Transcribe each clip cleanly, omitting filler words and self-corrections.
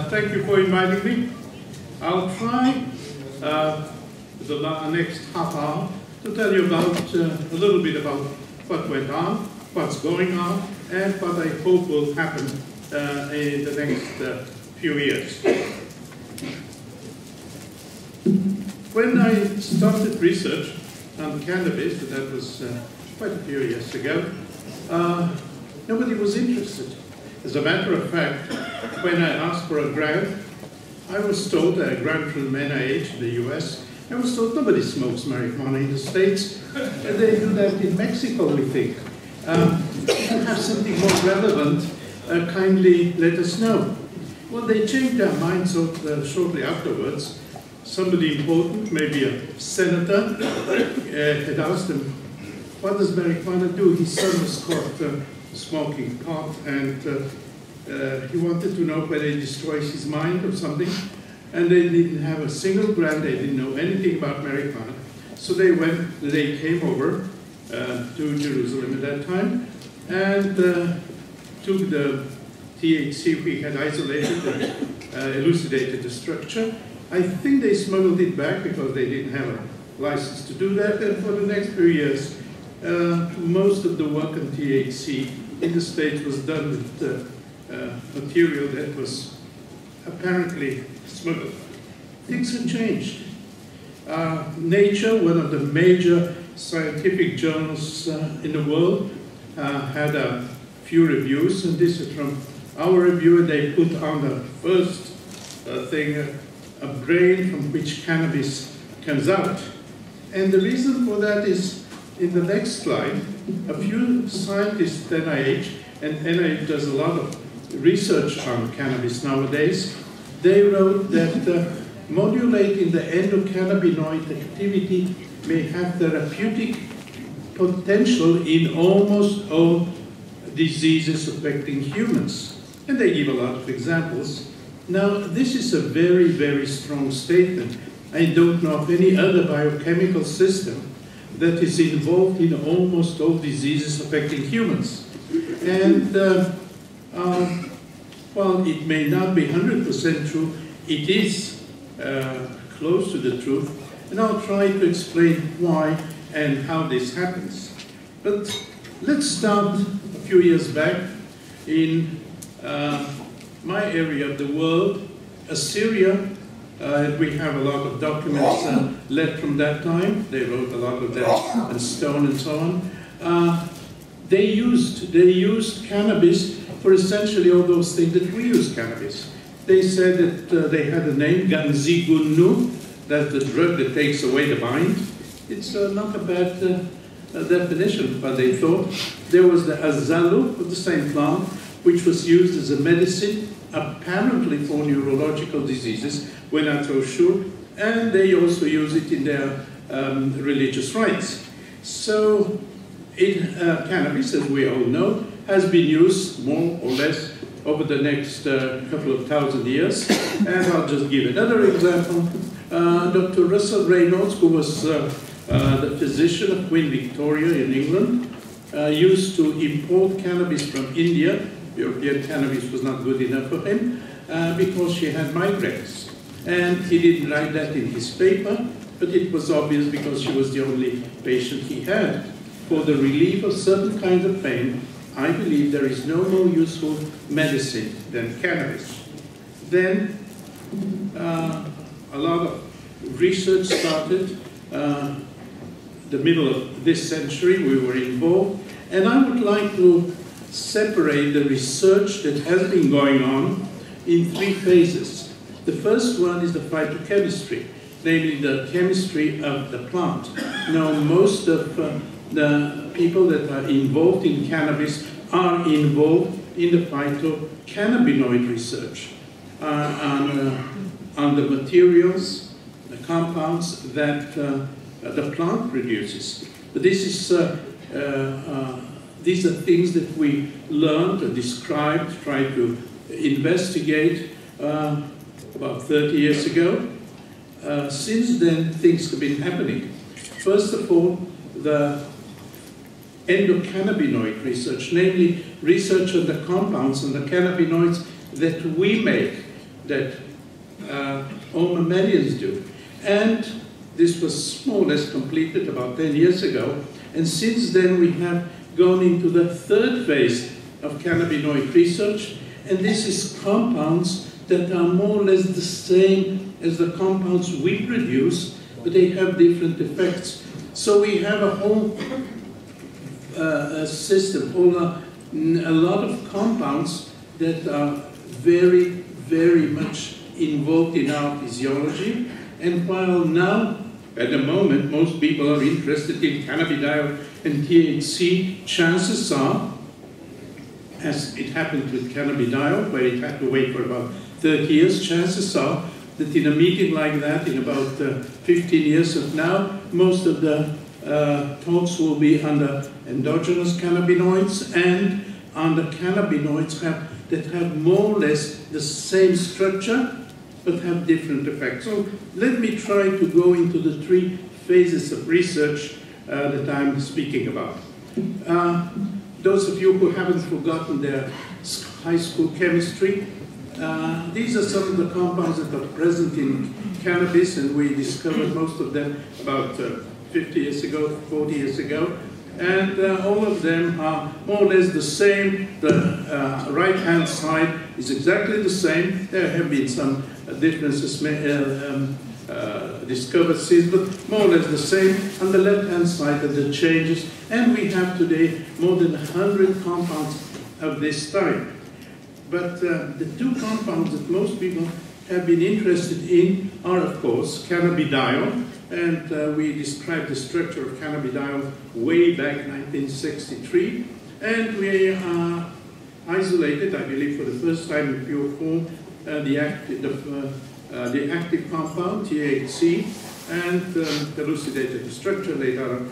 Thank you for inviting me. I'll try the next half hour to tell you about a little bit about what went on, what's going on, and what I hope will happen in the next few years. When I started research on cannabis, that was quite a few years ago, nobody was interested. As a matter of fact, when I asked for a grant, I was told, a grant from NIH in the US, I was told nobody smokes marijuana in the States, and they do that in Mexico, we think. If you have something more relevant, kindly let us know. Well, they changed their minds shortly afterwards. Somebody important, maybe a senator, had asked him, what does marijuana do? His son was caught smoking pot, and he wanted to know whether it destroys his mind or something. And they didn't have a single grant, they didn't know anything about marijuana. So they came over to Jerusalem at that time and took the THC we had isolated and elucidated the structure. I think they smuggled it back because they didn't have a license to do that, and for the next few years, most of the work on THC in the States was done with material that was apparently smuggled. Things have changed. Nature, one of the major scientific journals in the world, had a few reviews, and this is from our review, and they put on the first thing, a brain from which cannabis comes out. And the reason for that is, in the next slide, a few scientists at NIH, and NIH does a lot of research on cannabis nowadays, they wrote that modulating the endocannabinoid activity may have therapeutic potential in almost all diseases affecting humans. And they give a lot of examples. Now, this is a very, very strong statement. I don't know of any other biochemical system that is involved in almost all diseases affecting humans. And while it may not be 100% true, it is close to the truth. And I'll try to explain why and how this happens. But let's start a few years back in my area of the world, Assyria. We have a lot of documents led from that time. They wrote a lot of that on stone and so on. They used cannabis for essentially all those things that we use cannabis. They said that they had a name, ganzigunu, that's the drug that takes away the mind. It's not a bad definition, but they thought. There was the azalu of the same plant, which was used as a medicine, apparently for neurological diseases. We're not so sure. And they also use it in their religious rites. So cannabis, as we all know, has been used more or less over the next couple of thousand years. And I'll just give another example. Dr. Russell Reynolds, who was the physician of Queen Victoria in England, used to import cannabis from India. European cannabis was not good enough for him because she had migraines. And he didn't write that in his paper, but it was obvious because she was the only patient he had. For the relief of certain kinds of pain, I believe there is no more useful medicine than cannabis. Then a lot of research started. The middle of this century we were involved, and I would like to separate the research that has been going on in three phases. The first one is the phytochemistry, namely the chemistry of the plant. Now, most of the people that are involved in cannabis are involved in the phytocannabinoid research on the materials, the compounds that the plant produces. But this is these are things that we learned and described, tried to investigate about 30 years ago. Since then, things have been happening. First of all, the endocannabinoid research, namely research on the compounds and the cannabinoids that we make that all mammalians do. And this was more or less completed about 10 years ago. And since then we have gone into the third phase of cannabinoid research. And this is compounds that are more or less the same as the compounds we produce, but they have different effects. So we have a whole system, a lot of compounds that are very, very much involved in our physiology. And while now, at the moment, most people are interested in cannabidiol and THC, chances are, as it happened with cannabidiol, where it had to wait for about 30 years, chances are that in a meeting like that, in about 15 years from now, most of the talks will be under endogenous cannabinoids and under cannabinoids that have more or less the same structure, but have different effects. So let me try to go into the three phases of research that I'm speaking about. Those of you who haven't forgotten their high school chemistry, these are some of the compounds that are present in cannabis, and we discovered most of them about 50 years ago, 40 years ago. And all of them are more or less the same. The right-hand side is exactly the same. There have been some differences discovered since, but more or less the same. On the left-hand side are the changes. And we have today more than 100 compounds of this type. But the two compounds that most people have been interested in are, of course, cannabidiol. And we described the structure of cannabidiol way back in 1963. And we isolated, I believe for the first time in pure form, the active compound, THC, and elucidated the structure, later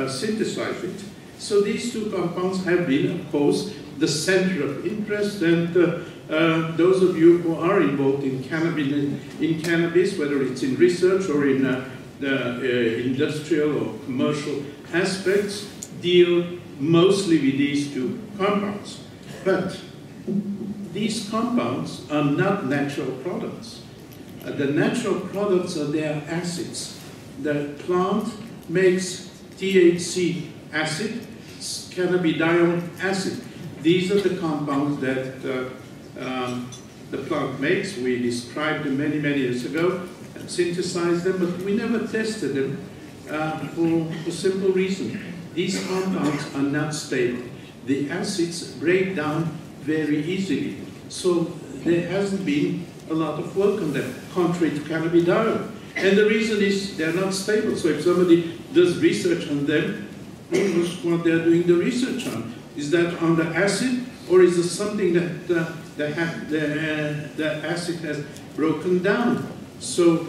synthesized it. So these two compounds have been, of course, the center of interest. And those of you who are involved in cannabis, whether it's in research or in the industrial or commercial aspects, deal mostly with these two compounds. But these compounds are not natural products. The natural products are their acids. The plant makes THC acid, cannabidiol acid. These are the compounds that the plant makes. We described them many, many years ago and synthesized them, but we never tested them for a simple reason. These compounds are not stable. The acids break down very easily. So there hasn't been a lot of work on them, contrary to cannabidiol. And the reason is they're not stable. So if somebody does research on them, who knows what they're doing the research on? Is that on the acid, or is it something that the acid has broken down? So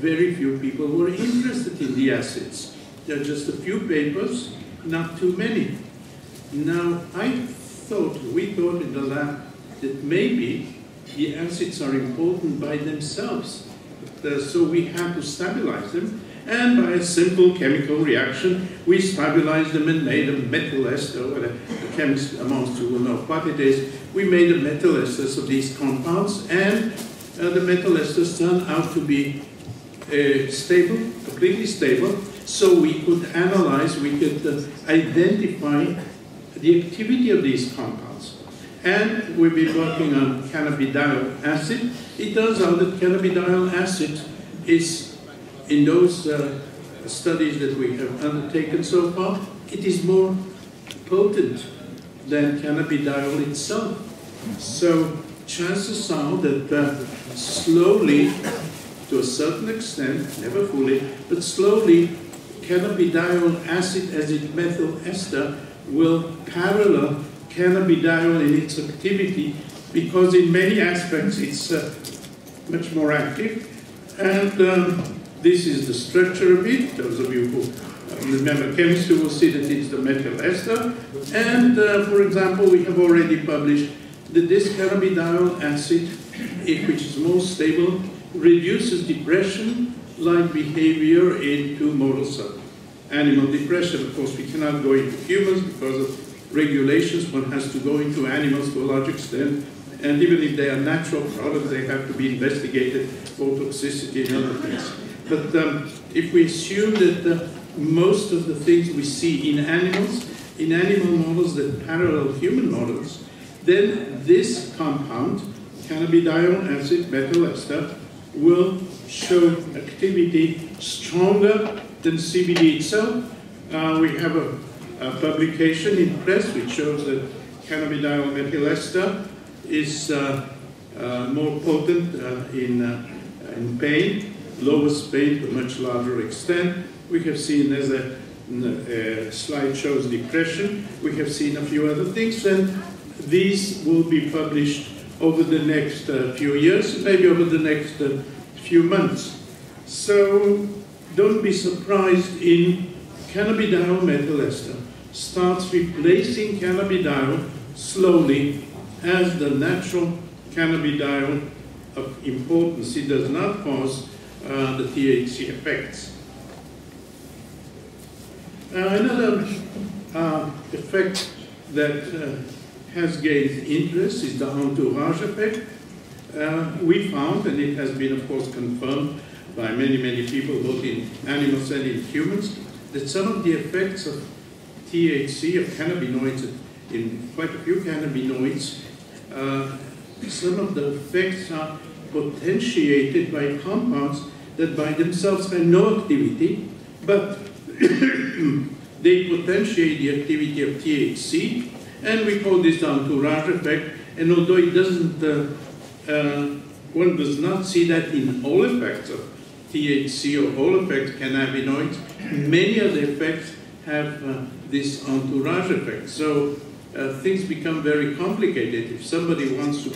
very few people were interested in the acids. There are just a few papers, not too many. Now, we thought in the lab that maybe the acids are important by themselves. So we had to stabilize them. And by a simple chemical reaction, we stabilized them and made a metal ester. The chemists amongst you will know what it is. We made a metal esters of these compounds, and the metal esters turned out to be stable, completely stable. So we could analyze, we could identify the activity of these compounds. And we've been working on cannabidiol acid. It turns out that cannabidiol acid is, in those studies that we have undertaken so far, it is more potent than cannabidiol itself. So chances are that slowly, to a certain extent, never fully, but slowly, cannabidiol acid as its methyl ester will parallel cannabidiol in its activity, because in many aspects it's much more active. And this is the structure of it. Those of you who remember chemistry will see that it's the methyl ester. And for example, we have already published that this cannabidiol acid, which is more stable, reduces depression-like behavior in two models of animal depression. Of course, we cannot go into humans because of regulations. One has to go into animals to a large extent. And even if they are natural products, they have to be investigated for toxicity and other things. But if we assume that most of the things we see in animal models that parallel human models, then this compound, cannabidiol acid methyl ester, will show activity stronger than CBD itself. We have a publication in press which shows that cannabidiol methyl ester is more potent in pain, lowest pain to a much larger extent. We have seen, as a slide shows, depression. We have seen a few other things, and these will be published over the next few years, maybe over the next few months. So don't be surprised in cannabidiol methyl ester starts replacing cannabidiol slowly as the natural cannabidiol of importance. It does not cause the THC effects. Another effect that has gained interest is the entourage effect. We found, and it has been, of course, confirmed by many people, both in animals and in humans, that some of the effects of THC, of cannabinoids, in quite a few cannabinoids, some of the effects are potentiated by compounds that by themselves have no activity, but they potentiate the activity of THC, and we call this the entourage effect. And although it doesn't, one does not see that in all effects of THC or all effects cannabinoids, many of the effects have this entourage effect. So things become very complicated. If somebody wants to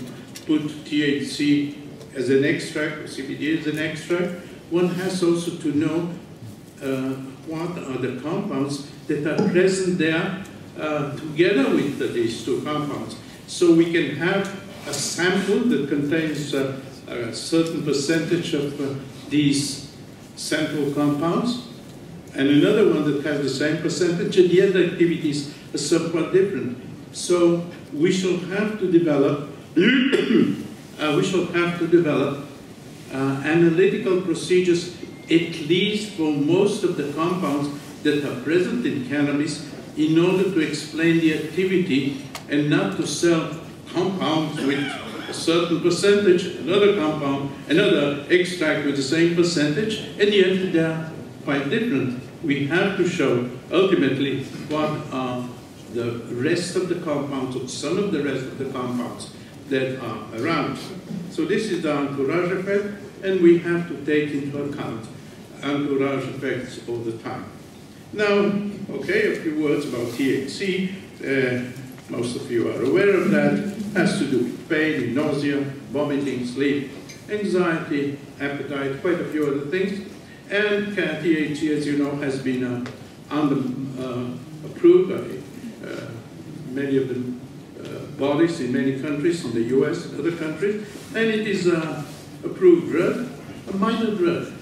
put THC as an extract, or CBD as an extract, one has also to know what are the compounds that are present there together with these two compounds. So we can have a sample that contains a certain percentage of these central compounds, and another one that has the same percentage, and the other activities are somewhat different. So we shall have to develop analytical procedures, at least for most of the compounds that are present in cannabis, in order to explain the activity and not to sell compounds with a certain percentage, another compound, another extract with the same percentage, and yet they are quite different. We have to show ultimately what are the rest of the compounds, or some of the rest of the compounds that are around. So this is the entourage effect, and we have to take into account entourage effects all the time. Now, okay, a few words about THC. Most of you are aware of that. It has to do with pain, nausea, vomiting, sleep, anxiety, appetite, quite a few other things. And THC, as you know, has been approved by many of the bodies in many countries, in the US and other countries. And it is an approved drug, a minor drug.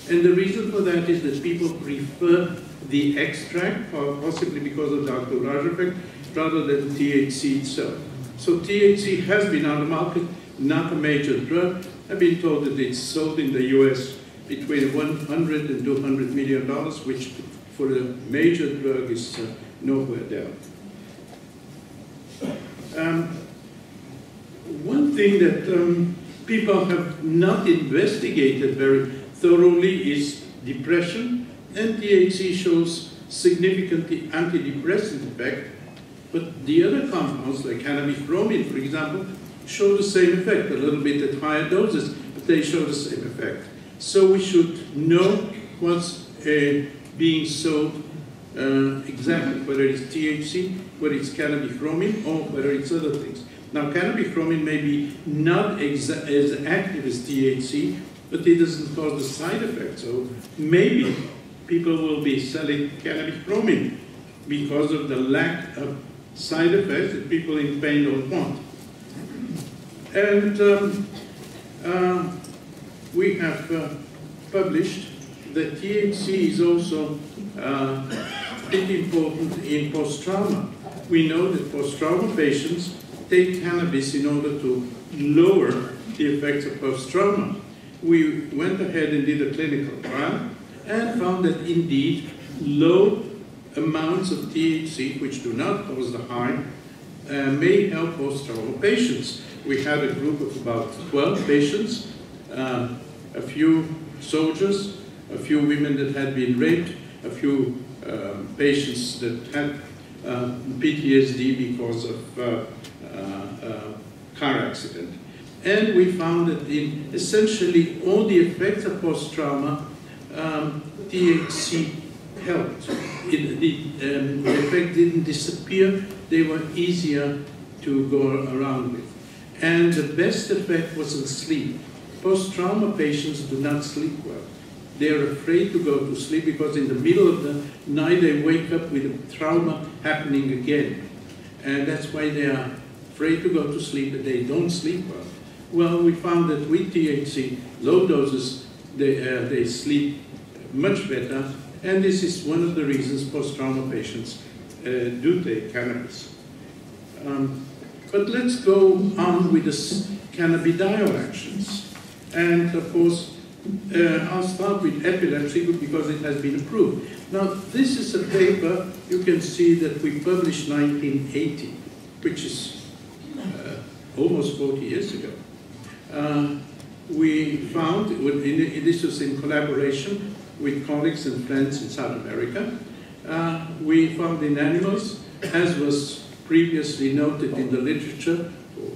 And the reason for that is that people prefer the extract, or possibly because of the entourage effect, rather than THC itself. So THC has been on the market, not a major drug. I've been told that it's sold in the US between $100 and $200 million, which for a major drug is nowhere down. One thing that people have not investigated very thoroughly is depression, and THC shows significantly antidepressant effect, but the other compounds, like cannabinoid, for example, show the same effect, a little bit at higher doses, but they show the same effect. So we should know what's being sold exactly, whether it's THC, whether it's cannabinoid, or whether it's other things. Now, cannabinoid may be not as active as THC, but it doesn't cause the side effects. So maybe people will be selling cannabinoid because of the lack of side effects that people in pain don't want. And we have published that THC is also pretty important in post-trauma. We know that post-trauma patients take cannabis in order to lower the effects of post-trauma. We went ahead and did a clinical trial and found that indeed low amounts of THC, which do not cause the harm, may help post-trauma patients. We had a group of about 12 patients, a few soldiers, a few women that had been raped, a few patients that had PTSD because of car accident. And we found that in essentially all the effects of post-trauma, THC helped. The effect didn't disappear, they were easier to go around with. And the best effect was in sleep. Post-trauma patients do not sleep well. They're afraid to go to sleep because in the middle of the night they wake up with a trauma happening again. And that's why they are afraid to go to sleep and they don't sleep well. Well, we found that with THC, low doses, they sleep much better. And this is one of the reasons post-trauma patients do take cannabis. But let's go on with the cannabidiol actions. And of course, I'll start with epilepsy because it has been approved. Now, this is a paper you can see that we published 1980, which is almost 40 years ago. We found, this was in collaboration with colleagues and friends in South America, we found in animals, as was previously noted in the literature for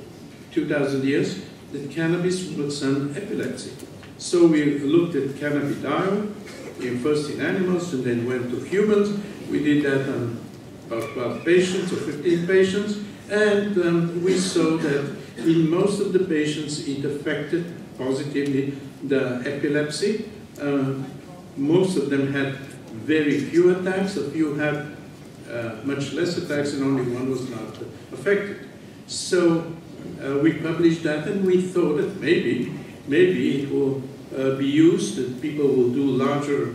2,000 years, that cannabis would send epilepsy. So we looked at cannabidiol, first in animals and then went to humans. We did that on about 12 patients or 15 patients, and we saw that in most of the patients it affected positively the epilepsy. Most of them had very few attacks, a few had much less attacks, and only one was not affected. So we published that, and we thought that maybe it will be used, that people will do larger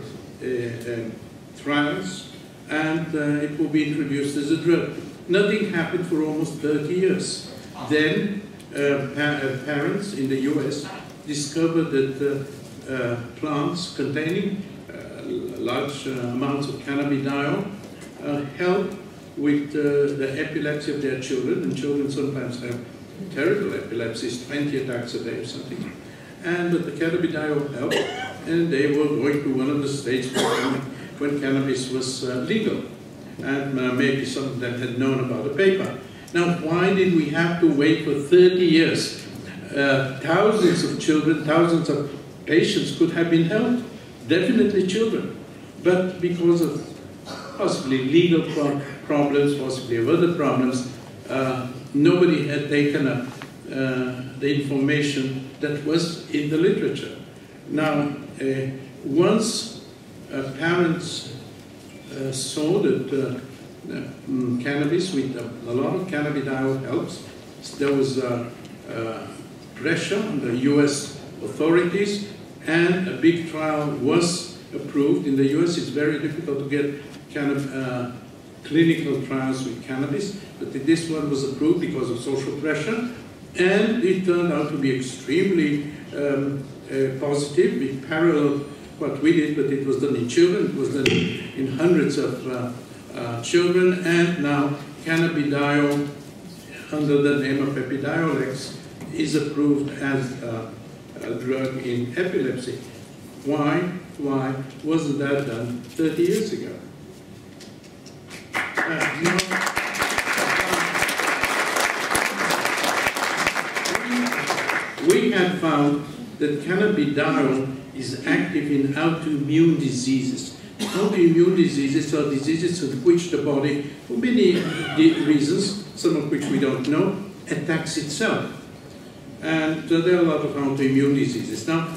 trials, and it will be introduced as a drug. Nothing happened for almost 30 years. Then parents in the US discovered that plants containing large amounts of cannabidiol help with the epilepsy of their children, and children sometimes have terrible epilepsies, 20 attacks a day or something. And the cannabidiol helped, and they were going to one of the states when cannabis was legal. And maybe some of them had known about the paper. Now, why did we have to wait for 30 years? Thousands of children, thousands of patients could have been helped, definitely children. But because of possibly legal problems, possibly of other problems, nobody had taken up the information that was in the literature. Now, once parents saw that cannabis with a lot of cannabidiol helps, there was pressure on the US authorities, and a big trial was approved. In the US, it's very difficult to get clinical trials with cannabis, but this one was approved because of social pressure, and it turned out to be extremely positive. It paralleled what we did, but it was done in children. It was done in hundreds of children, and now cannabidiol, under the name of Epidiolex, is approved as a drug in epilepsy. Why wasn't that done 30 years ago? We have found that cannabidiol is active in autoimmune diseases. Autoimmune diseases are diseases in which the body, for many reasons, some of which we don't know, attacks itself. And there are a lot of autoimmune diseases. Now,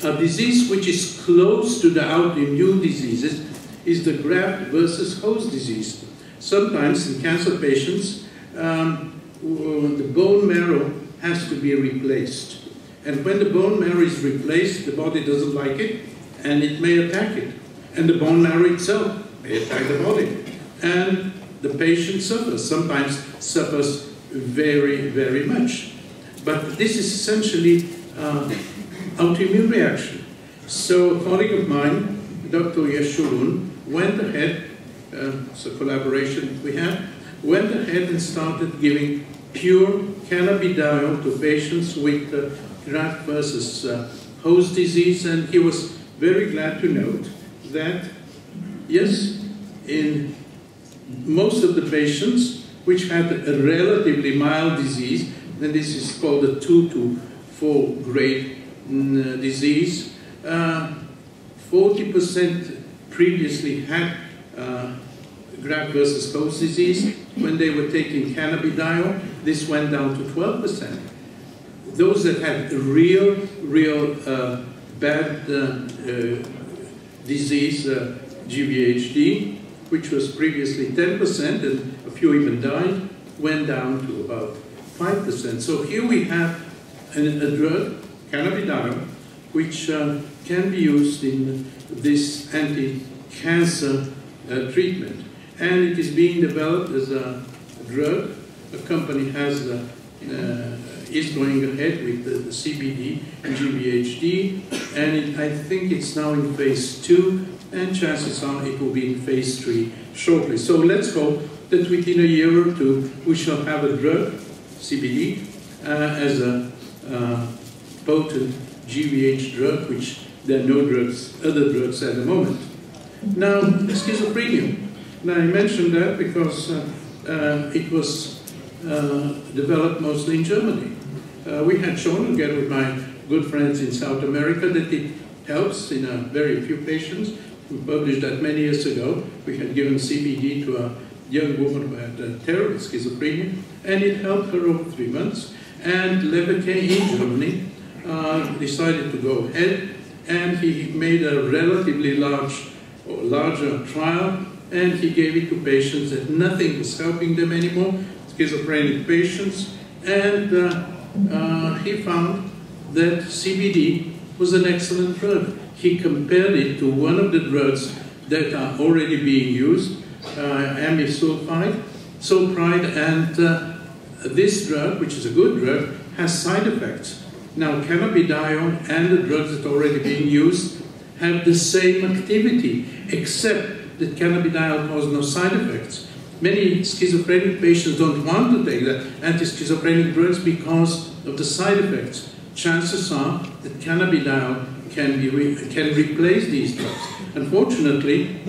a disease which is close to the autoimmune diseases is the graft versus host disease. Sometimes in cancer patients, the bone marrow has to be replaced. And when the bone marrow is replaced, the body doesn't like it, and it may attack it. And the bone marrow itself may attack the body. And the patient suffers, sometimes suffers very, very much. But this is essentially autoimmune reaction. So a colleague of mine, Dr. Mechoulam, went ahead, it's a collaboration we had, went ahead and started giving pure cannabidiol to patients with graft versus host disease, and he was very glad to note that, yes, in most of the patients which had a relatively mild disease, and this is called a 2 to 4 grade disease, 40% previously had graft versus host disease. When they were taking cannabidiol, this went down to 12%. Those that had real bad disease, GVHD, which was previously 10%, and a few even died, went down to about 5%. So here we have a drug, cannabidiol, which can be used in this anti-cancer treatment. And it is being developed as a drug. A company is going ahead with the CBD and GVHD, and I think it's now in phase 2, and chances are it will be in phase 3 shortly. So let's hope that within a year or two we shall have a drug, CBD, as a potent GVH drug, which there are no other drugs at the moment. Now, schizophrenia. Now, I mentioned that because it was developed mostly in Germany. We had shown, again with my good friends in South America, that it helps in a very few patients. We published that many years ago. We had given CBD to a young woman who had terrible schizophrenia, and it helped her over 3 months. And Lebeke in Germany decided to go ahead, and he made a relatively larger trial, and he gave it to patients that nothing was helping them anymore, schizophrenic patients, and he found that CBD was an excellent drug. He compared it to one of the drugs that are already being used, amisulpride, and this drug, which is a good drug, has side effects. Now, cannabidiol and the drugs that are already being used have the same activity, except that cannabidiol causes no side effects. Many schizophrenic patients don't want to take the anti-schizophrenic drugs because of the side effects. Chances are that cannabidiol can replace these drugs. Unfortunately,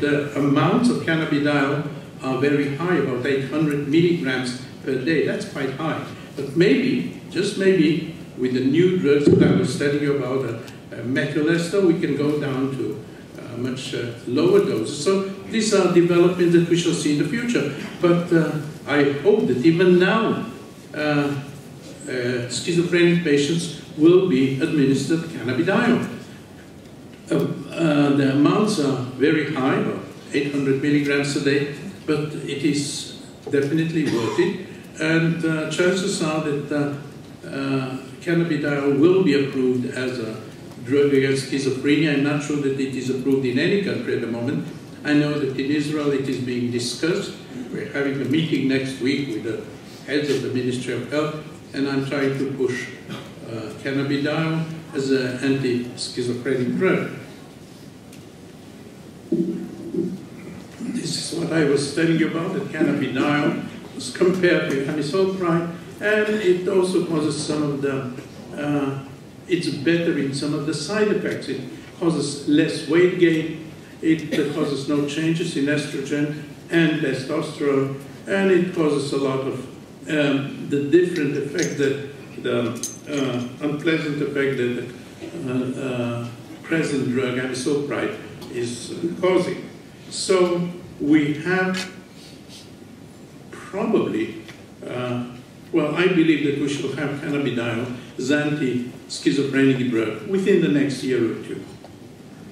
the amounts of cannabidiol are very high, about 800 milligrams per day. That's quite high. But maybe, just maybe, with the new drugs that I was telling you about, Mechoulam, we can go down to much lower doses. So these are developments that we shall see in the future. But I hope that even now, schizophrenic patients will be administered cannabidiol. The amounts are very high, about 800 milligrams a day, but it is definitely worth it. And chances are that cannabidiol will be approved as a drug against schizophrenia. I'm not sure that it is approved in any country at the moment. I know that in Israel it is being discussed. We're having a meeting next week with the heads of the Ministry of Health, and I'm trying to push cannabidiol as an anti-schizophrenic drug. This is what I was telling you about, that cannabidiol was compared to amisulpride, and it also causes some of the, it's better in some of the side effects. It causes less weight gain, it causes no changes in estrogen and testosterone, and it causes a lot of the different effect that the unpleasant effect that the present drug amisulpride is causing. So we have probably, well, I believe that we shall have cannabidiol as anti-schizophrenic drug within the next year or two.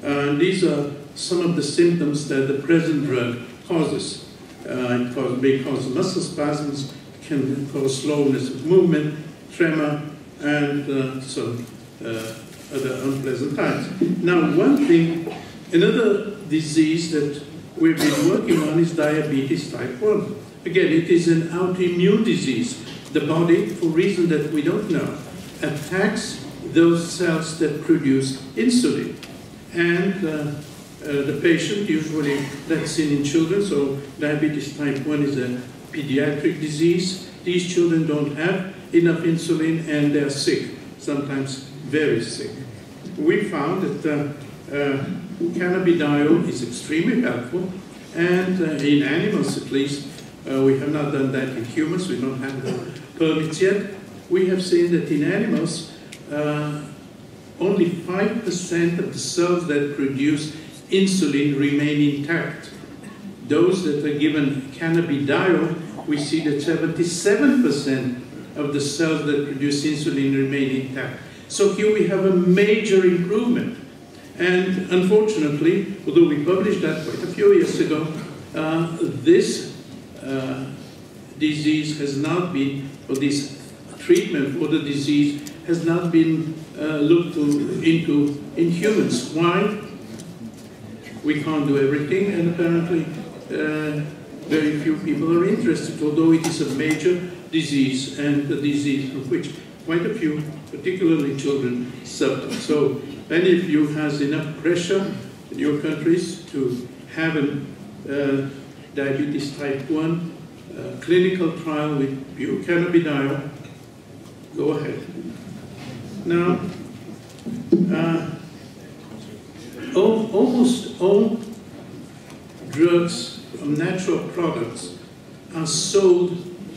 And these are some of the symptoms that the present drug causes. It may cause muscle spasms, can cause slowness of movement, tremor, and some other unpleasant times. Now, one thing, another disease that we've been working on is diabetes type 1. Again, it is an autoimmune disease. The body, for reasons that we don't know, attacks those cells that produce insulin. And the patient, usually that's seen in children, so diabetes type 1 is a pediatric disease. These children don't have enough insulin and they're sick, sometimes very sick. We found that cannabidiol is extremely helpful, and in animals at least, we have not done that in humans, we don't have the permits yet. We have seen that in animals, only 5% of the cells that produce insulin remain intact. Those that are given cannabidiol, we see that 77% of the cells that produce insulin remain intact. So here we have a major improvement. And unfortunately, although we published that quite a few years ago, this disease has not been, or this treatment for the disease has not been looked into in humans. Why? We can't do everything, and apparently very few people are interested, although it is a major disease, and a disease from which quite a few, particularly children, suffer. So many of you has enough pressure in your countries to have a diabetes type 1 clinical trial with pure cannabidiol. Go ahead. Now, almost all drugs from natural products are sold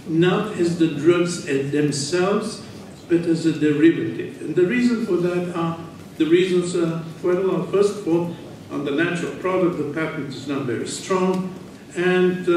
not as the drugs themselves, but as a derivative. And the reason for that are, the reasons are quite a lot. First of all, on the natural product, the patent is not very strong, and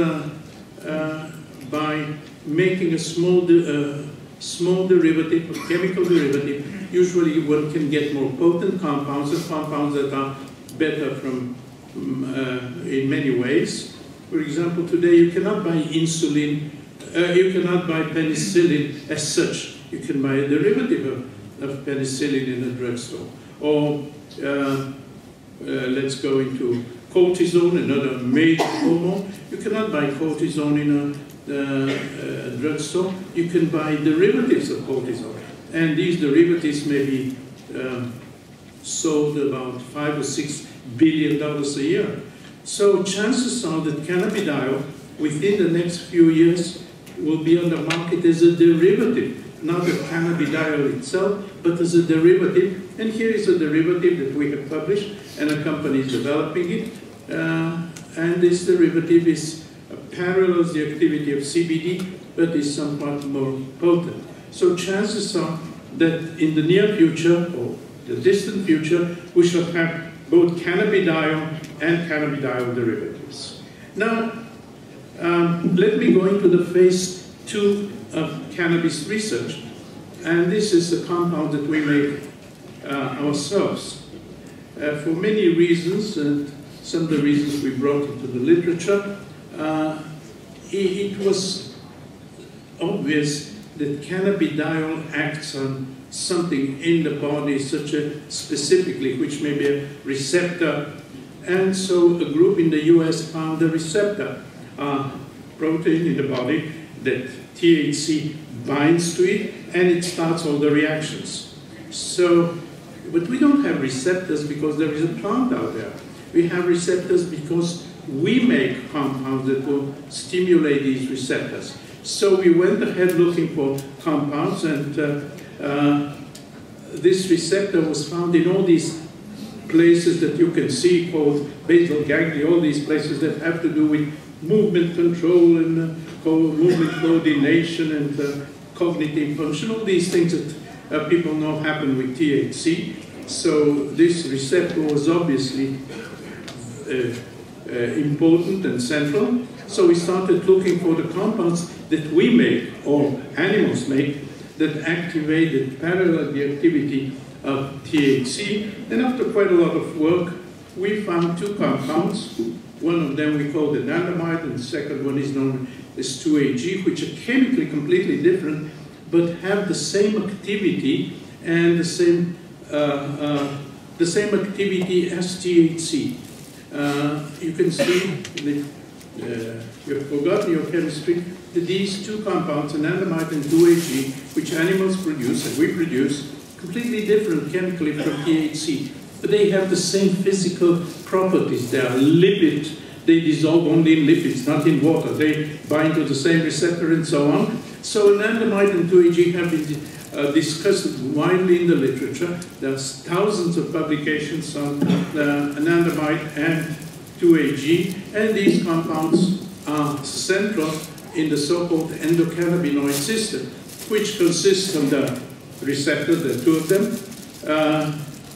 by making a small derivative, a chemical derivative, usually one can get more potent compounds, and compounds that are better from in many ways. For example, today you cannot buy insulin, you cannot buy penicillin as such. You can buy a derivative of penicillin in a drugstore. Or let's go into cortisone, another major hormone. You cannot buy cortisone in a drugstore. You can buy derivatives of cortisone. And these derivatives may be sold about $5 or $6 billion a year. So chances are that cannabidiol, within the next few years, will be on the market as a derivative, not the cannabidiol itself, but as a derivative. And here is a derivative that we have published, and a company is developing it. And this derivative parallels the activity of CBD, but is somewhat more potent. So chances are that in the near future, or the distant future, we shall have both cannabidiol and cannabidiol derivatives. Now, let me go into the phase 2 of cannabis research. And this is a compound that we make ourselves. For many reasons, and some of the reasons we brought into the literature, it was obvious that cannabidiol acts on something in the body, specifically, which may be a receptor. And so a group in the US found a receptor protein in the body that THC binds to it, and it starts all the reactions. So, but we don't have receptors because there is a plant out there. We have receptors because we make compounds that will stimulate these receptors. So we went ahead looking for compounds, and this receptor was found in all these places that you can see called basal ganglia, all these places that have to do with movement control and movement coordination and cognitive function, all these things that people know happen with THC. So this receptor was obviously important and central. So we started looking for the compounds that we make, or animals make, that activate and parallel the activity of THC. And after quite a lot of work, we found two compounds. One of them we call the anandamide, and the second one is known as 2-AG, which are chemically completely different, but have the same activity and the same activity as THC. You can see you've forgotten your chemistry, that these two compounds, anandamide and 2-AG, which animals produce and we produce, completely different chemically from THC. But they have the same physical properties. They are lipid. They dissolve only in lipids, not in water. They bind to the same receptor and so on. So anandamide and 2-AG have been discussed widely in the literature. There's thousands of publications on anandamide and 2-AG, and these compounds are central in the so-called endocannabinoid system, which consists of the receptor, the two of them,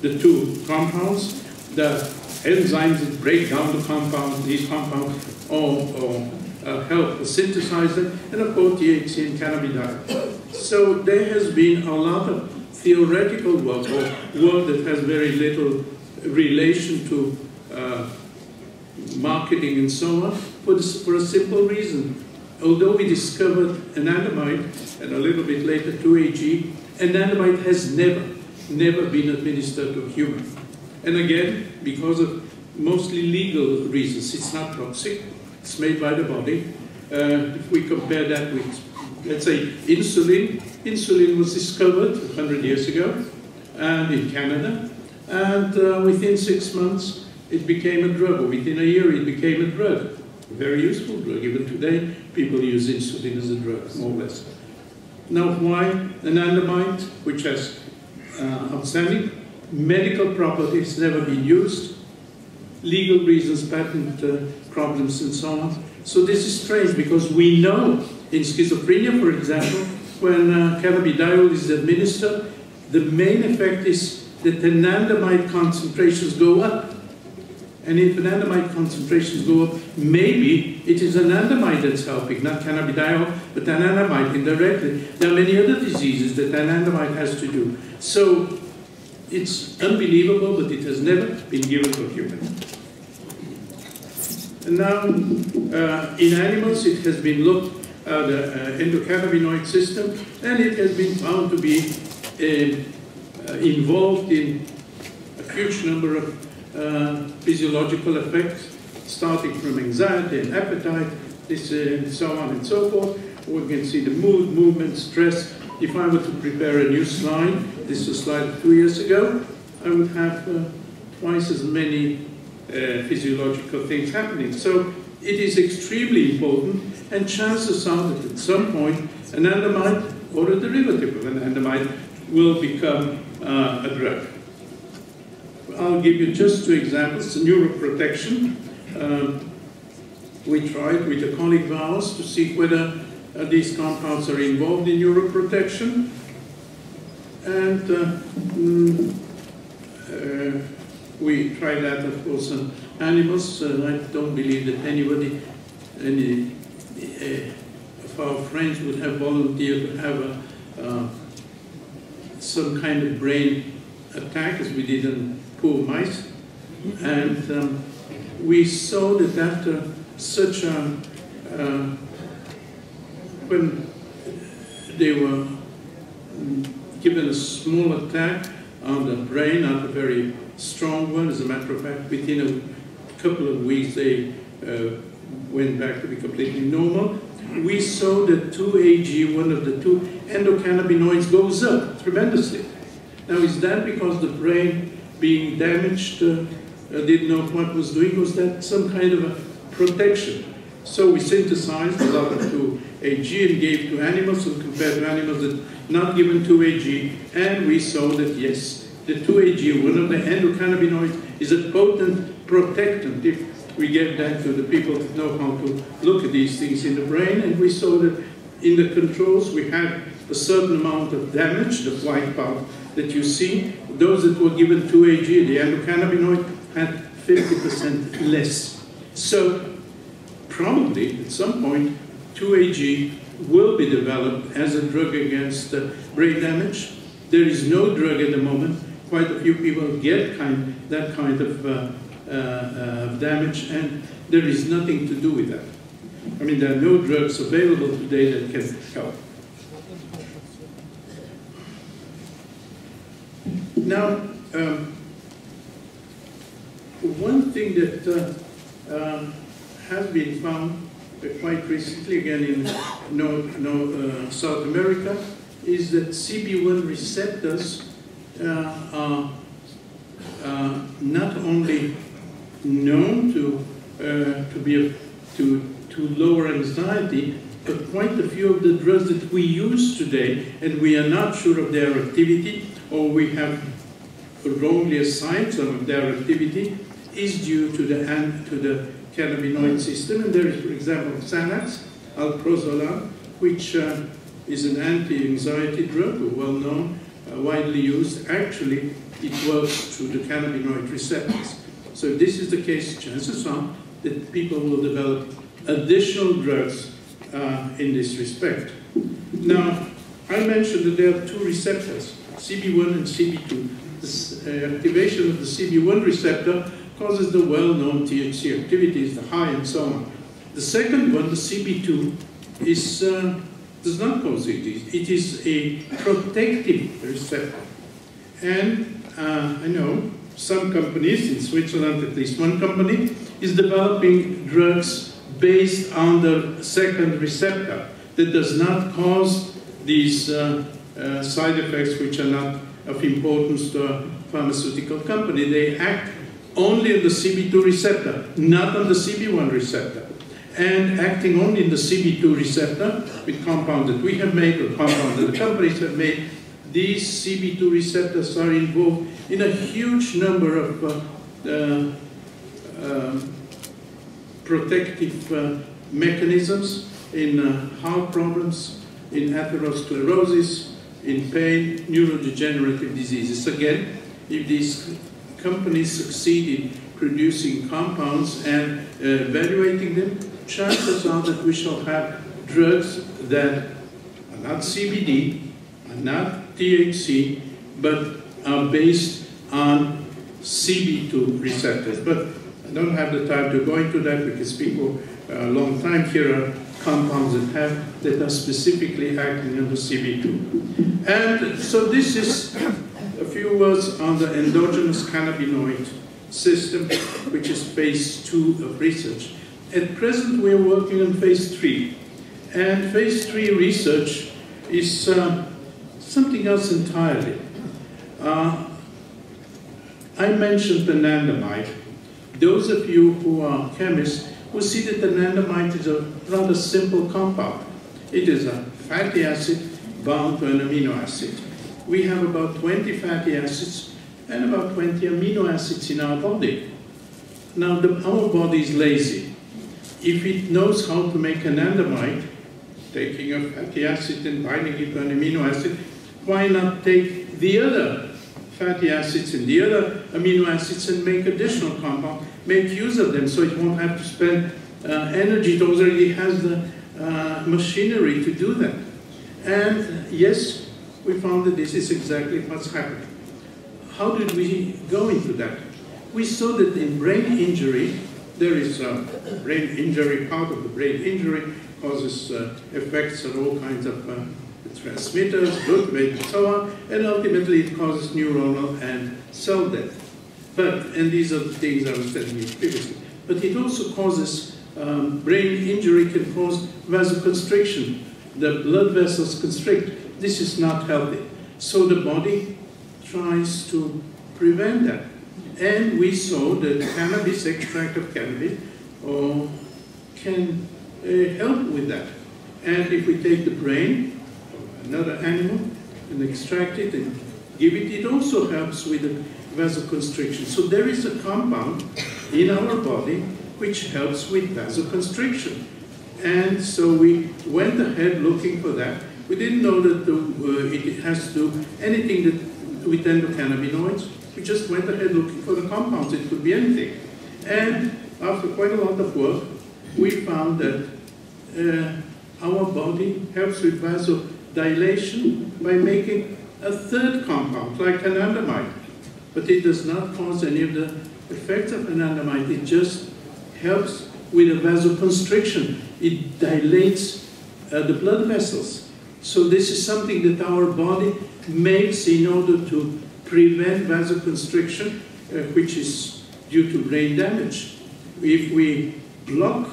the two compounds, the enzymes that break down the compounds, these compounds, or help synthesize them, and of course THC and cannabidiol. So there has been a lot of theoretical work, or work that has very little relation to marketing and so on, for a simple reason. Although we discovered anandamide, and a little bit later 2-AG, anandamide has never been administered to a human. And again, because of mostly legal reasons, it's not toxic, it's made by the body. If we compare that with, let's say, insulin. Insulin was discovered 100 years ago, and in Canada, and within 6 months, it became a drug, or within a year, it became a drug. A very useful drug. Even today, people use insulin as a drug, more or less. Now, why anandamide, which has outstanding medical properties, never been used, legal reasons, patent problems, and so on. So this is strange, because we know in schizophrenia, for example, when cannabidiol is administered, the main effect is that anandamide concentrations go up. And if anandamide concentrations go up, maybe it is anandamide that's helping, not cannabidiol, but anandamide indirectly. There are many other diseases that anandamide has to do. So it's unbelievable, but it has never been given to a human. And now, in animals, it has been looked at the endocannabinoid system, and it has been found to be involved in a huge number of physiological effects, starting from anxiety and appetite, so on and so forth. We can see the mood, movement, stress. If I were to prepare a new slide, this is a slide of 2 years ago, I would have twice as many physiological things happening. So it is extremely important, and chances are that at some point anandamide, or a derivative of anandamide, will become a drug. I'll give you just 2 examples. Neuroprotection. We tried with a colleague of ours to see whether these compounds are involved in neuroprotection. And we tried that, of course, on animals. I don't believe that any of our friends would have volunteered to have some kind of brain attack, as we did on poor mice. And we saw that after such a, when they were given a small attack on the brain, not a very strong one, as a matter of fact, within a couple of weeks they went back to be completely normal. We saw that 2-AG, one of the 2 endocannabinoids, goes up tremendously. Now, is that because the brain being damaged didn't know what it was doing? Was that some kind of a protection? So we synthesized a lot of 2-AG and gave to animals, and compared to animals that not given 2-AG, and we saw that yes, the 2-AG, one of the endocannabinoids, is a potent protectant. If we get that to the people that know how to look at these things in the brain, and we saw that in the controls we had a certain amount of damage, the white part that you see. Those that were given 2-AG, the endocannabinoid, had 50% less. So probably at some point 2-AG will be developed as a drug against brain damage. There is no drug at the moment. Quite a few people get that kind of damage, and there is nothing to do with that. I mean, there are no drugs available today that can help. Now, one thing that has been found quite recently, again in South America, is that CB1 receptors are not only known to lower anxiety, but quite a few of the drugs that we use today, and we are not sure of their activity, or we have wrongly assigned some of their activity, is due to the cannabinoid system. And there is, for example, Xanax, alprazolam, which is an anti-anxiety drug, well-known, widely used. Actually, it works through the cannabinoid receptors. So if this is the case, chances are that people will develop additional drugs in this respect. Now, I mentioned that there are two receptors, CB1 and CB2. This activation of the CB1 receptor causes the well-known THC activities, the high and so on. The second one, the CB2, does not cause it. It is a protective receptor. And I know some companies, in Switzerland at least one company, is developing drugs based on the second receptor that does not cause these side effects which are not of importance to a pharmaceutical company. They act only on the CB2 receptor, not on the CB1 receptor. And acting only in the CB2 receptor, with compounds that we have made or compounds that the companies have made, these CB2 receptors are involved in a huge number of protective mechanisms in heart problems, in atherosclerosis, in pain, neurodegenerative diseases. Again, if these companies succeed in producing compounds and evaluating them, chances are that we shall have drugs that are not CBD, are not THC, but are based on CB2 receptors. But I don't have the time to go into that because people a long time here are compounds that are specifically acting on the CB2. And so this is a few words on the endogenous cannabinoid system, which is phase 2 of research. At present, we are working on phase 3. And phase 3 research is something else entirely. I mentioned the anandamide. Those of you who are chemists will see that the anandamide is a rather simple compound. It is a fatty acid bound to an amino acid. We have about 20 fatty acids and about 20 amino acids in our body. Now, our body is lazy. If it knows how to make anandamide, taking a fatty acid and binding it to an amino acid, why not take the other fatty acids and the other amino acids and make additional compounds, make use of them so it won't have to spend energy. It already has the machinery to do that. And yes, we found that this is exactly what's happening. How did we go into that? We saw that in brain injury, there is a brain injury, part of the brain injury causes effects on all kinds of transmitters, glutamate, and so on, and ultimately it causes neuronal and cell death. And these are the things I was telling you previously. But it also causes, brain injury can cause vasoconstriction. The blood vessels constrict. This is not healthy. So the body tries to prevent that. And we saw that cannabis, extract of cannabis, can help with that. And if we take the brain of another animal and extract it and give it, it also helps with the vasoconstriction. So there is a compound in our body which helps with vasoconstriction. And so we went ahead looking for that. We didn't know that it has to do anything with endocannabinoids. We just went ahead looking for the compounds. It could be anything. And after quite a lot of work, we found that our body helps with vasodilation by making a third compound, like anandamide. But it does not cause any of the effects of anandamide. It just helps with a vasoconstriction. It dilates the blood vessels. So this is something that our body makes in order to prevent vasoconstriction, which is due to brain damage. If we block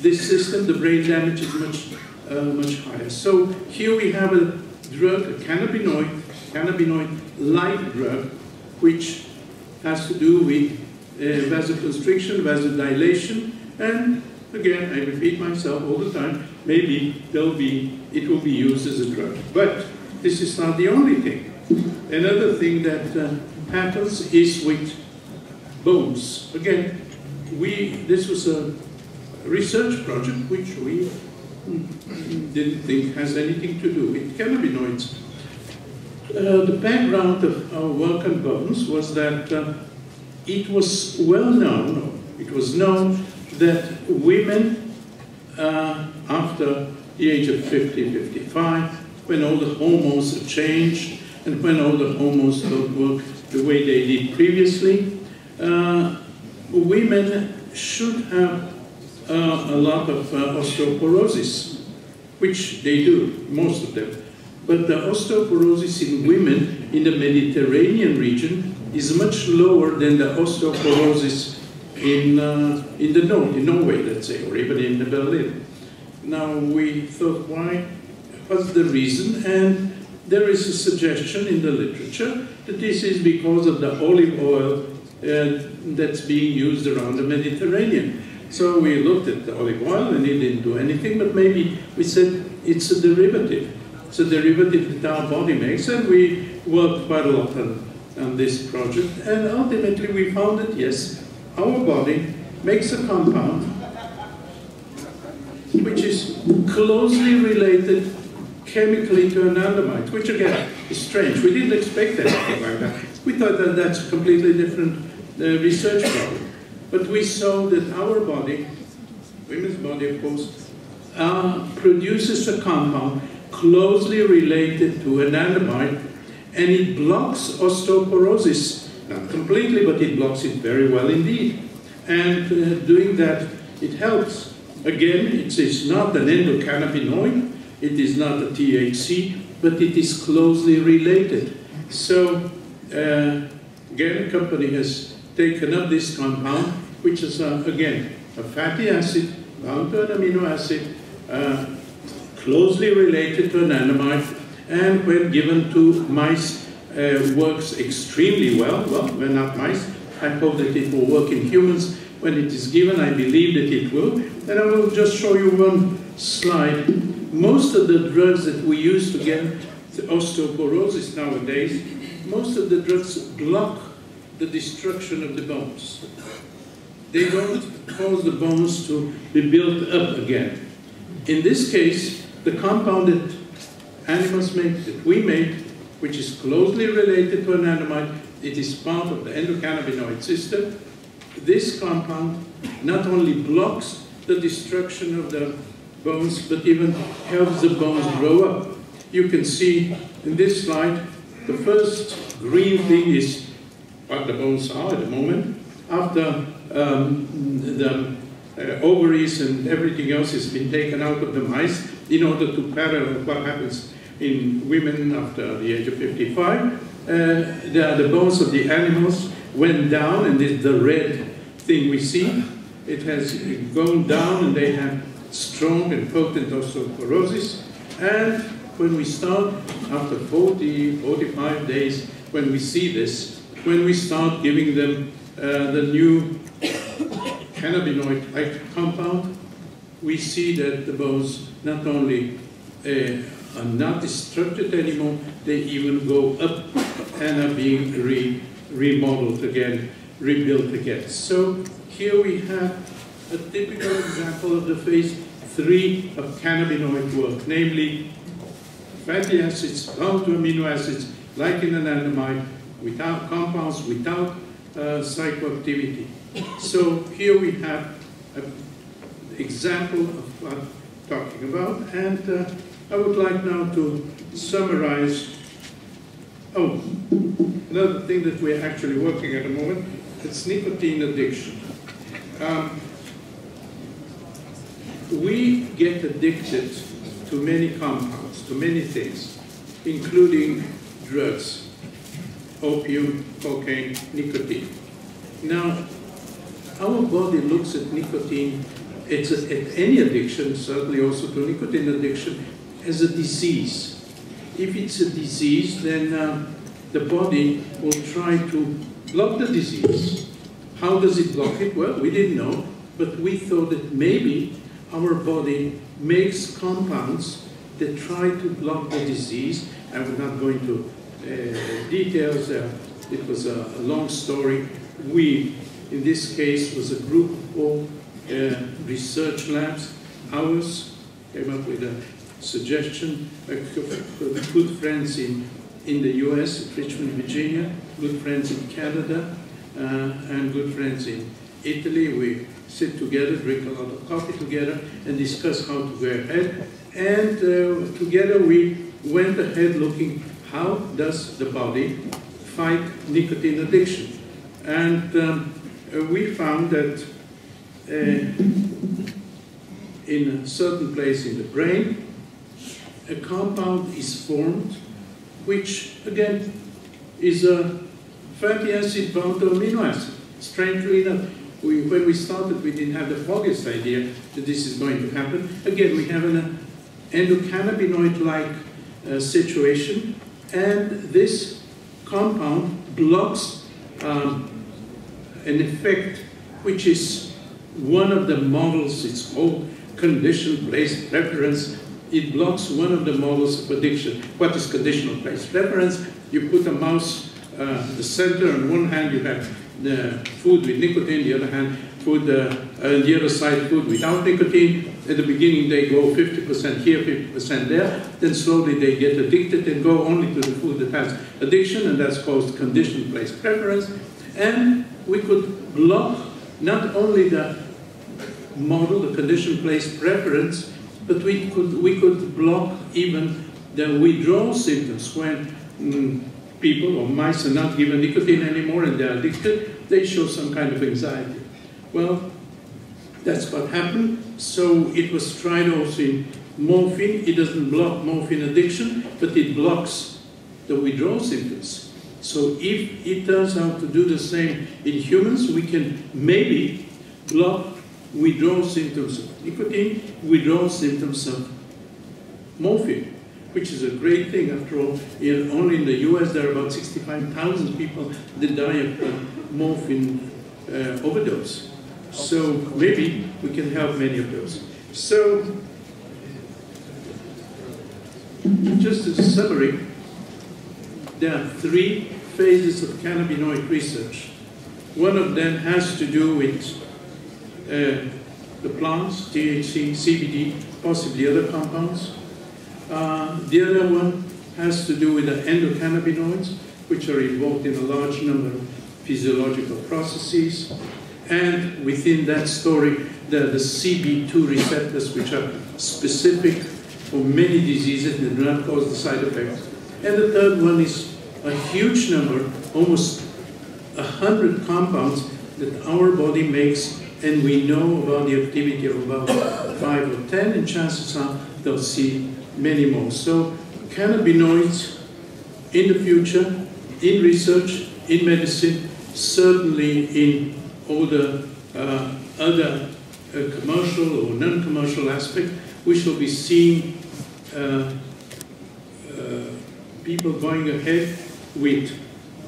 this system, the brain damage is much higher. So here we have a drug, a cannabinoid-like drug, which has to do with vasoconstriction, vasodilation, and again, I repeat myself all the time, maybe it will be used as a drug. But this is not the only thing. Another thing that happens is with bones. Again, this was a research project which we didn't think has anything to do with cannabinoids. The background of our work on bones was that it was known that women after the age of 50, 55, when all the hormones have changed and when all the hormones don't work the way they did previously, women should have a lot of osteoporosis, which they do, most of them. But the osteoporosis in women in the Mediterranean region is much lower than the osteoporosis in the north, in Norway, let's say, or even in Berlin. Now we thought, what's the reason? And there is a suggestion in the literature that this is because of the olive oil that's being used around the Mediterranean. So we looked at the olive oil and it didn't do anything, but maybe we said it's a derivative. It's a derivative that our body makes, and we worked quite a lot on this project. And ultimately we found that yes, our body makes a compound which is closely related chemically to anandamide, which again is strange. We didn't expect anything like that. We thought that that's a completely different research problem. But we saw that our body, women's body of course, produces a compound closely related to anandamide, and it blocks osteoporosis. Not completely, but it blocks it very well indeed. And doing that, it helps. Again, it's not an endocannabinoid, it is not a THC, but it is closely related. So, again, a company has taken up this compound, which is, again, a fatty acid bound to an amino acid, closely related to anandamide, and when given to mice, works extremely well. Well, we're not mice. I hope that it will work in humans. When it is given, I believe that it will. And I will just show you one slide. Most of the drugs that we use to get osteoporosis nowadays, most of the drugs block the destruction of the bones. They don't cause the bones to be built up again. In this case, the compound that animals make, that we make, which is closely related to anandamide, it is part of the endocannabinoid system. This compound not only blocks the destruction of the bones, but even helps the bones grow up. You can see in this slide, the first green thing is what the bones are at the moment. After the ovaries and everything else has been taken out of the mice in order to parallel what happens in women after the age of 55. The bones of the animals went down, and this is the red thing we see. It has gone down, and they have strong and potent osteoporosis. And when we start, after 40, 45 days, when we see this, when we start giving them the new cannabinoid-like compound, we see that the bones not only are not destructed anymore, they even go up and are being remodeled again, rebuilt again. So here we have a typical example of the phase 3 of cannabinoid work, namely fatty acids bound to amino acids, like in anandamide, without compounds, without psychoactivity. So here we have an example of what I'm talking about, and I would like now to summarize. Oh, another thing that we're actually working at the moment, it's nicotine addiction. We get addicted to many compounds, to many things, including drugs, opium, cocaine, nicotine. Now, our body looks at nicotine any addiction, certainly also to nicotine addiction, as a disease. If it's a disease, then the body will try to block the disease. How does it block it? Well, we didn't know, but we thought that maybe our body makes compounds that try to block the disease. I will not go into details. It was a long story. We, in this case, was a group of research labs. Ours came up with a suggestion. Good friends in the US, Richmond, Virginia, good friends in Canada, and good friends in Italy. We sit together, drink a lot of coffee together, and discuss how to go ahead. And together we went ahead looking how does the body fight nicotine addiction. And we found that in a certain place in the brain, a compound is formed, which again is a fatty acid bound to amino acid. Strangely enough, when we started, we didn't have the foggiest idea that this is going to happen. Again, we have an endocannabinoid-like situation, and this compound blocks an effect which is one of the models. It's called condition-based preference. It blocks one of the models of addiction. What is conditional-based preference? You put a mouse the center. On one hand, you have the food with nicotine. The other hand, food. The other side, food without nicotine. At the beginning, they go 50% here, 50% there. Then slowly they get addicted and go only to the food that has addiction, and that's called condition-based preference. And we could block not only the model, the condition-based preference, but we could block even the withdrawal symptoms when people or mice are not given nicotine anymore and they're addicted. They show some kind of anxiety. Well, that's what happened. So it was tried also in morphine. It doesn't block morphine addiction, but it blocks the withdrawal symptoms. So if it turns out to do the same in humans, we can maybe block withdrawal symptoms of nicotine, withdrawal symptoms of morphine, which is a great thing. After all, only in the US there are about 65,000 people that die of morphine overdose. So maybe we can help many of those. So just as a summary, there are 3 phases of cannabinoid research. One of them has to do with the plants, THC, CBD, possibly other compounds. The other one has to do with the endocannabinoids, which are involved in a large number of physiological processes. And within that story, there are the CB2 receptors, which are specific for many diseases that do not cause the side effects. And the third one is a huge number, almost 100 compounds that our body makes, and we know about the activity of about 5 or 10, and chances are they'll see many more. So cannabinoids in the future, in research, in medicine, certainly in all the other commercial or non-commercial aspect, we shall be seeing people going ahead with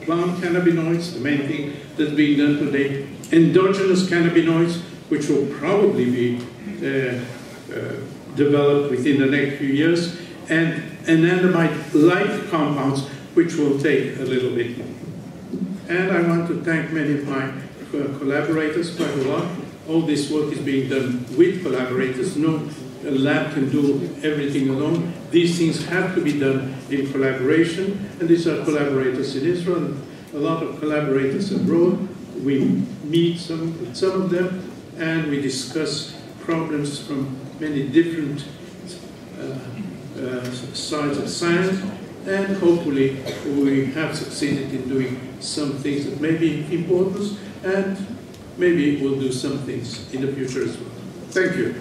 plant cannabinoids, the main thing that's being done today, endogenous cannabinoids, which will probably be developed within the next few years, and anandamide-like compounds, which will take a little bit more. And I want to thank many of my collaborators quite a lot. All this work is being done with collaborators. No lab can do everything alone. These things have to be done in collaboration, and these are collaborators in Israel, a lot of collaborators abroad. We meet with some of them, and we discuss problems from many different sides of science, and hopefully we have succeeded in doing some things that may be important, and maybe we'll do some things in the future as well. Thank you.